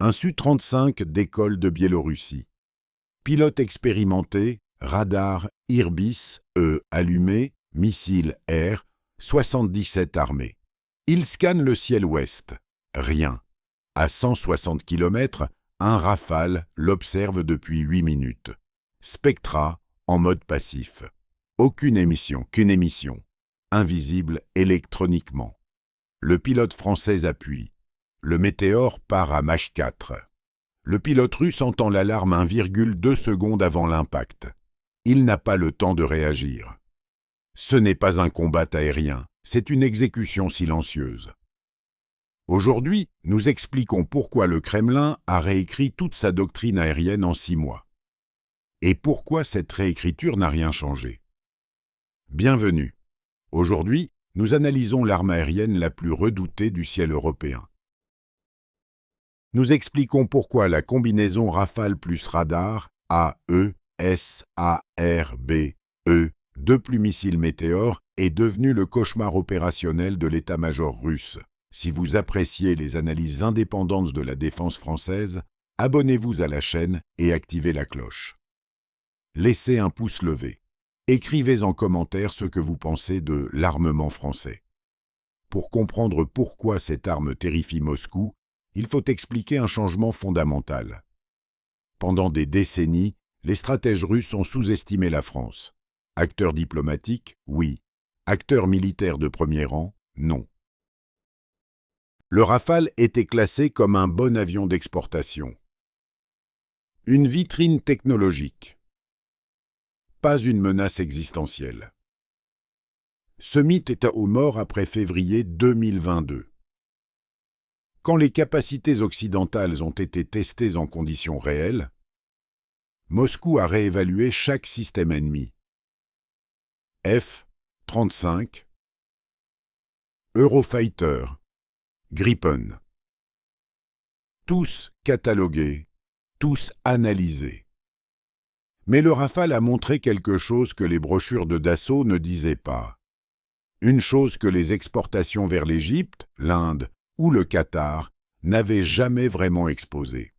Un Su-35 décolle de Biélorussie. Pilote expérimenté, radar Irbis, allumé, missile air, 77 armés. Il scanne le ciel ouest. Rien. À 160 km, un Rafale l'observe depuis 8 minutes. Spectra, en mode passif. Aucune émission, qu'une émission. Invisible électroniquement. Le pilote français appuie. Le météore part à Mach 4. Le pilote russe entend l'alarme 1,2 secondes avant l'impact. Il n'a pas le temps de réagir. Ce n'est pas un combat aérien, c'est une exécution silencieuse. Aujourd'hui, nous expliquons pourquoi le Kremlin a réécrit toute sa doctrine aérienne en 6 mois. Et pourquoi cette réécriture n'a rien changé. Bienvenue. Aujourd'hui, nous analysons l'arme aérienne la plus redoutée du ciel européen. Nous expliquons pourquoi la combinaison Rafale plus radar, AESARBE, 2 plus missiles Météor, est devenue le cauchemar opérationnel de l'état-major russe. Si vous appréciez les analyses indépendantes de la défense française, abonnez-vous à la chaîne et activez la cloche. Laissez un pouce levé. Écrivez en commentaire ce que vous pensez de l'armement français. Pour comprendre pourquoi cette arme terrifie Moscou, il faut expliquer un changement fondamental. Pendant des décennies, les stratèges russes ont sous-estimé la France. Acteur diplomatique, oui. Acteur militaire de premier rang, non. Le Rafale était classé comme un bon avion d'exportation. Une vitrine technologique. Pas une menace existentielle. Ce mythe est aux morts après février 2022. Quand les capacités occidentales ont été testées en conditions réelles, Moscou a réévalué chaque système ennemi. F-35, Eurofighter, Gripen. Tous catalogués, tous analysés. Mais le Rafale a montré quelque chose que les brochures de Dassault ne disaient pas. Une chose que les exportations vers l'Égypte, l'Inde ou le Qatar n'avaient jamais vraiment exposée.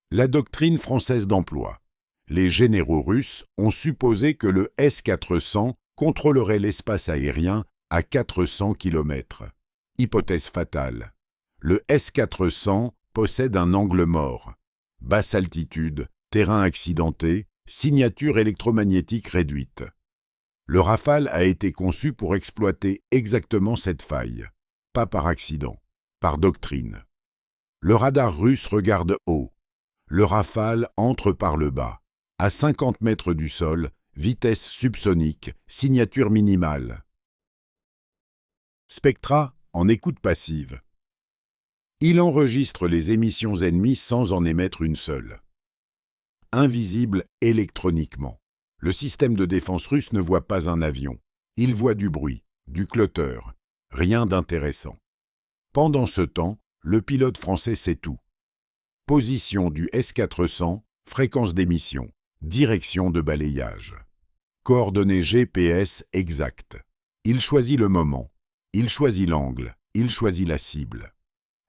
La doctrine française d'emploi. Les généraux russes ont supposé que le S-400 contrôlerait l'espace aérien à 400 km. Hypothèse fatale. Le S-400 possède un angle mort. Basse altitude, terrain accidenté, signature électromagnétique réduite. Le Rafale a été conçu pour exploiter exactement cette faille. Pas par accident, par doctrine. Le radar russe regarde haut. Le Rafale entre par le bas. À 50 mètres du sol, vitesse subsonique, signature minimale. Spectra en écoute passive. Il enregistre les émissions ennemies sans en émettre une seule. Invisible électroniquement. Le système de défense russe ne voit pas un avion. Il voit du bruit, du clutter, rien d'intéressant. Pendant ce temps, le pilote français sait tout. Position du S-400, fréquence d'émission, direction de balayage. Coordonnées GPS exactes. Il choisit le moment. Il choisit l'angle, il choisit la cible.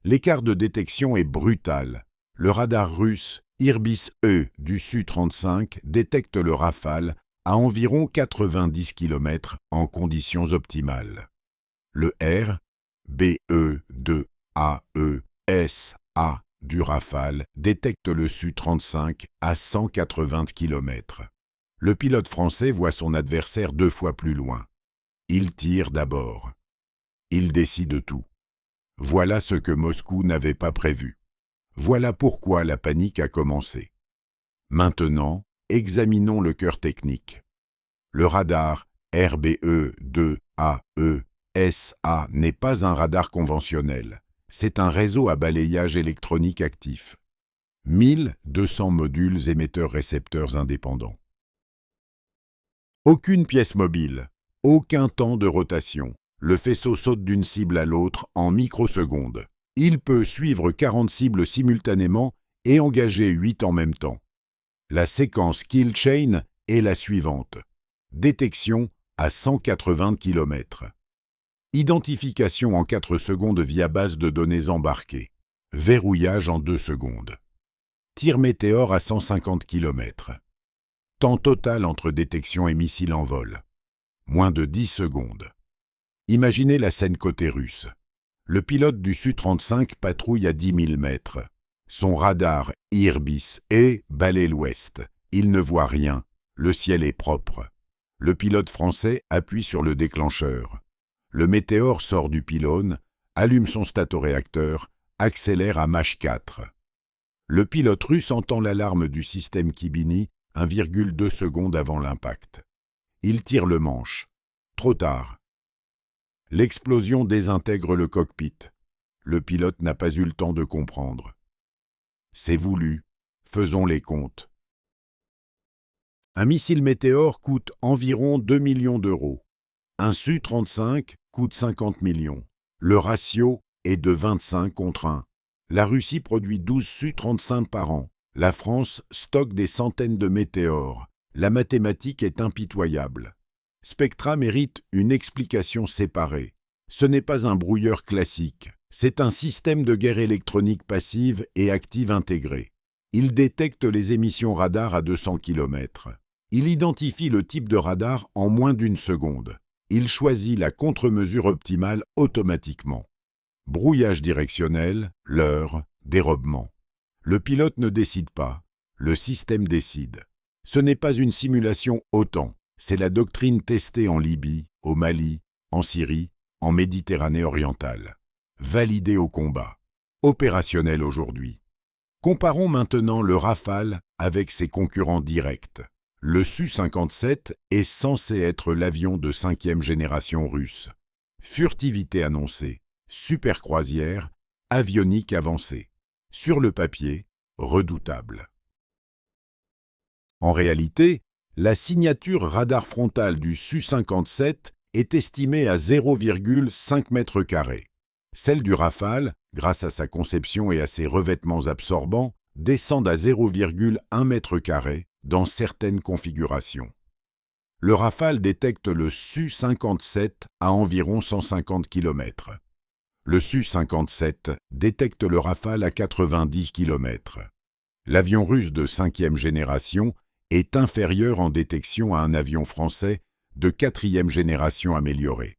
L'écart de détection est brutal. Le radar russe Irbis-E du Su-35 détecte le Rafale à environ 90 km en conditions optimales. Le R, BE-2AE-SA du Rafale détecte le Su-35 à 180 km. Le pilote français voit son adversaire 2 fois plus loin. Il tire d'abord. Il décide tout. Voilà ce que Moscou n'avait pas prévu. Voilà pourquoi la panique a commencé. Maintenant, examinons le cœur technique. Le radar RBE-2AE-SA n'est pas un radar conventionnel. C'est un réseau à balayage électronique actif. 1200 modules émetteurs-récepteurs indépendants. Aucune pièce mobile, aucun temps de rotation. Le faisceau saute d'une cible à l'autre en microsecondes. Il peut suivre 40 cibles simultanément et engager 8 en même temps. La séquence kill chain est la suivante. Détection à 180 km. Identification en 4 secondes via base de données embarquée. Verrouillage en 2 secondes. Tir météore à 150 km. Temps total entre détection et missile en vol. Moins de 10 secondes. Imaginez la scène côté russe. Le pilote du Su-35 patrouille à 10 000 mètres. Son radar Irbis balaye l'ouest. Il ne voit rien. Le ciel est propre. Le pilote français appuie sur le déclencheur. Le météore sort du pylône, allume son statoréacteur, accélère à Mach 4. Le pilote russe entend l'alarme du système Kibini 1,2 secondes avant l'impact. Il tire le manche. Trop tard. L'explosion désintègre le cockpit. Le pilote n'a pas eu le temps de comprendre. C'est voulu. Faisons les comptes. Un missile météore coûte environ 2 millions d'euros. Un Su-35 coûte 50 millions. Le ratio est de 25 contre 1. La Russie produit 12 Su-35 par an. La France stocke des centaines de météores. La mathématique est impitoyable. Spectra mérite une explication séparée. Ce n'est pas un brouilleur classique. C'est un système de guerre électronique passive et active intégré. Il détecte les émissions radar à 200 km. Il identifie le type de radar en moins d'une seconde. Il choisit la contre-mesure optimale automatiquement. Brouillage directionnel, leurre, dérobement. Le pilote ne décide pas, le système décide. Ce n'est pas une simulation OTAN, c'est la doctrine testée en Libye, au Mali, en Syrie, en Méditerranée orientale. Validée au combat. Opérationnelle aujourd'hui. Comparons maintenant le Rafale avec ses concurrents directs. Le Su-57 est censé être l'avion de 5e génération russe. Furtivité annoncée, supercroisière, avionique avancée. Sur le papier, redoutable. En réalité, la signature radar frontale du Su-57 est estimée à 0,5 m². Celle du Rafale, grâce à sa conception et à ses revêtements absorbants, descend à 0,1 m² dans certaines configurations. Le Rafale détecte le Su-57 à environ 150 km. Le Su-57 détecte le Rafale à 90 km. L'avion russe de 5e génération est inférieur en détection à un avion français de 4e génération amélioré.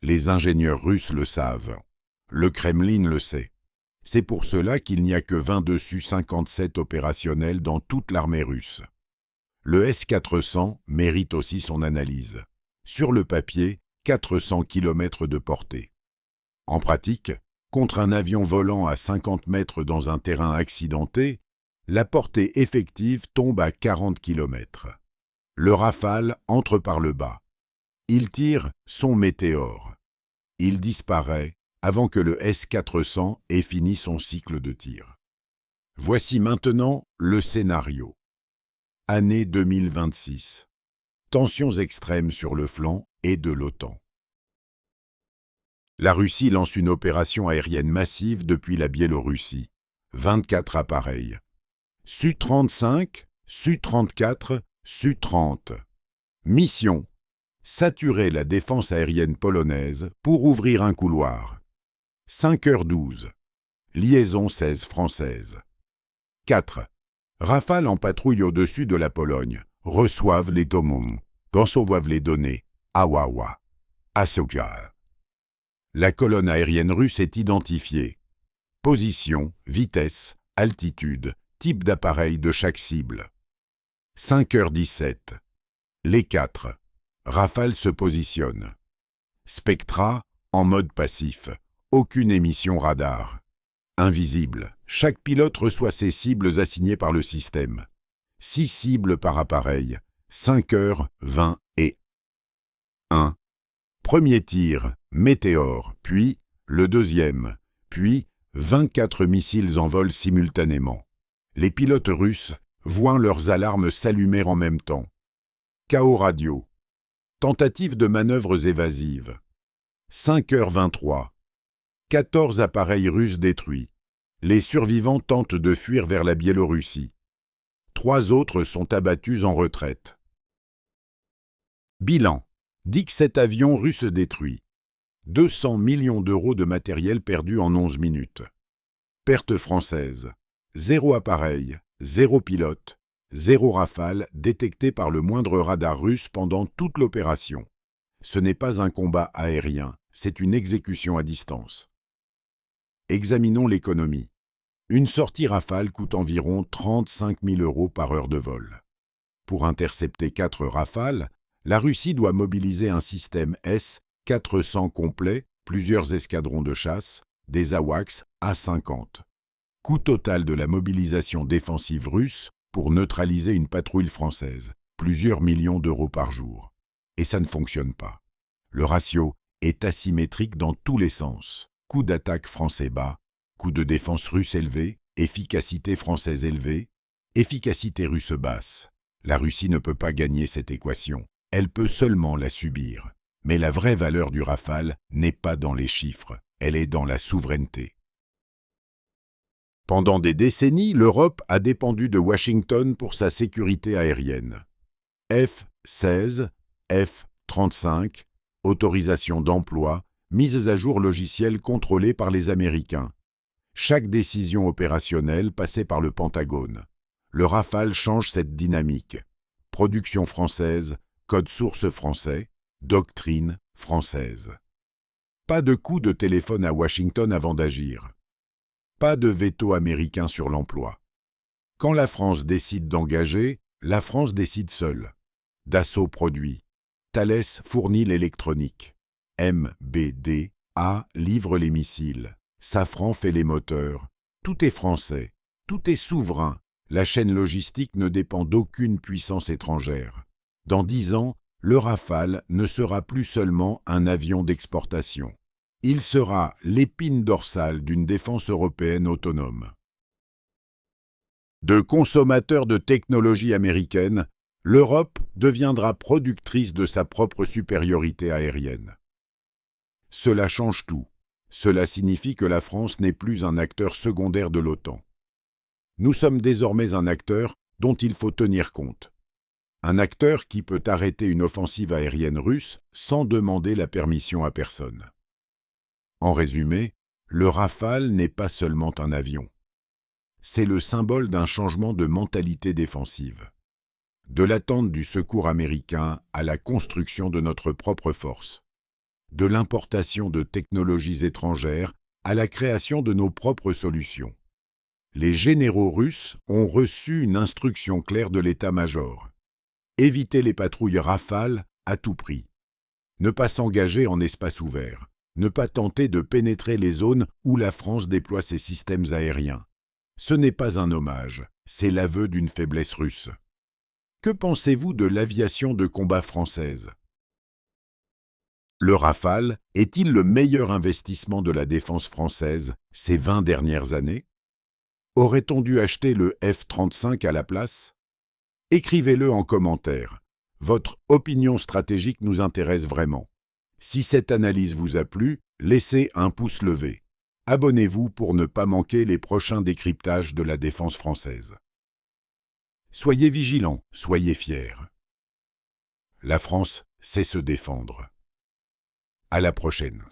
Les ingénieurs russes le savent. Le Kremlin le sait. C'est pour cela qu'il n'y a que 22 Su-57 opérationnels dans toute l'armée russe. Le S-400 mérite aussi son analyse. Sur le papier, 400 km de portée. En pratique, contre un avion volant à 50 mètres dans un terrain accidenté, la portée effective tombe à 40 km. Le Rafale entre par le bas. Il tire son météore. Il disparaît avant que le S-400 ait fini son cycle de tir. Voici maintenant le scénario. Année 2026. Tensions extrêmes sur le flanc et de l'OTAN. La Russie lance une opération aérienne massive depuis la Biélorussie. 24 appareils. Su-35, Su-34, Su-30. Mission: saturer la défense aérienne polonaise pour ouvrir un couloir. 5h12. Liaison 16 française. 4. Rafale en patrouille au-dessus de la Pologne. Reçoivent les domons. Conçoivent les données. Awawa. Asokar. La colonne aérienne russe est identifiée. Position, vitesse, altitude, type d'appareil de chaque cible. 5h17. Les 4. Rafale se positionne. Spectra, en mode passif. Aucune émission radar. Invisible. Chaque pilote reçoit ses cibles assignées par le système. 6 cibles par appareil. 5h20 et 1. Premier tir, météore, puis le deuxième, puis 24 missiles en vol simultanément. Les pilotes russes voient leurs alarmes s'allumer en même temps. Chaos radio. Tentative de manœuvres évasives. 5h23. 14 appareils russes détruits. Les survivants tentent de fuir vers la Biélorussie. 3 autres sont abattus en retraite. Bilan. 17 avions russes détruits. 200 millions d'euros de matériel perdu en 11 minutes. Pertes françaises. 0 appareil, 0 pilote, 0 Rafale détecté par le moindre radar russe pendant toute l'opération. Ce n'est pas un combat aérien, c'est une exécution à distance. Examinons l'économie. Une sortie Rafale coûte environ 35 000 € par heure de vol. Pour intercepter 4 Rafales, la Russie doit mobiliser un système S-400 complet, plusieurs escadrons de chasse, des AWACS A-50. Coût total de la mobilisation défensive russe pour neutraliser une patrouille française, plusieurs millions d'euros par jour. Et ça ne fonctionne pas. Le ratio est asymétrique dans tous les sens. Coût d'attaque français bas, coût de défense russe élevé, efficacité française élevée, efficacité russe basse. La Russie ne peut pas gagner cette équation, elle peut seulement la subir. Mais la vraie valeur du Rafale n'est pas dans les chiffres, elle est dans la souveraineté. Pendant des décennies, l'Europe a dépendu de Washington pour sa sécurité aérienne. F-16, F-35, autorisation d'emploi, mises à jour logicielles contrôlées par les Américains. Chaque décision opérationnelle passait par le Pentagone. Le Rafale change cette dynamique. Production française, code source français, doctrine française. Pas de coup de téléphone à Washington avant d'agir. Pas de veto américain sur l'emploi. Quand la France décide d'engager, la France décide seule. Dassault produit. Thales fournit l'électronique. MBDA livre les missiles. Safran fait les moteurs. Tout est français. Tout est souverain. La chaîne logistique ne dépend d'aucune puissance étrangère. Dans 10 ans, le Rafale ne sera plus seulement un avion d'exportation. Il sera l'épine dorsale d'une défense européenne autonome. De consommateur de technologie américaine, l'Europe deviendra productrice de sa propre supériorité aérienne. Cela change tout. Cela signifie que la France n'est plus un acteur secondaire de l'OTAN. Nous sommes désormais un acteur dont il faut tenir compte. Un acteur qui peut arrêter une offensive aérienne russe sans demander la permission à personne. En résumé, le Rafale n'est pas seulement un avion. C'est le symbole d'un changement de mentalité défensive. De l'attente du secours américain à la construction de notre propre force. De l'importation de technologies étrangères à la création de nos propres solutions. Les généraux russes ont reçu une instruction claire de l'état-major. Éviter les patrouilles Rafale à tout prix. Ne pas s'engager en espace ouvert. Ne pas tenter de pénétrer les zones où la France déploie ses systèmes aériens. Ce n'est pas un hommage, c'est l'aveu d'une faiblesse russe. Que pensez-vous de l'aviation de combat française? Le Rafale est-il le meilleur investissement de la défense française ces 20 dernières années? Aurait-on dû acheter le F-35 à la place? Écrivez-le en commentaire. Votre opinion stratégique nous intéresse vraiment. Si cette analyse vous a plu, laissez un pouce levé. Abonnez-vous pour ne pas manquer les prochains décryptages de la défense française. Soyez vigilants, soyez fiers. La France sait se défendre. À la prochaine.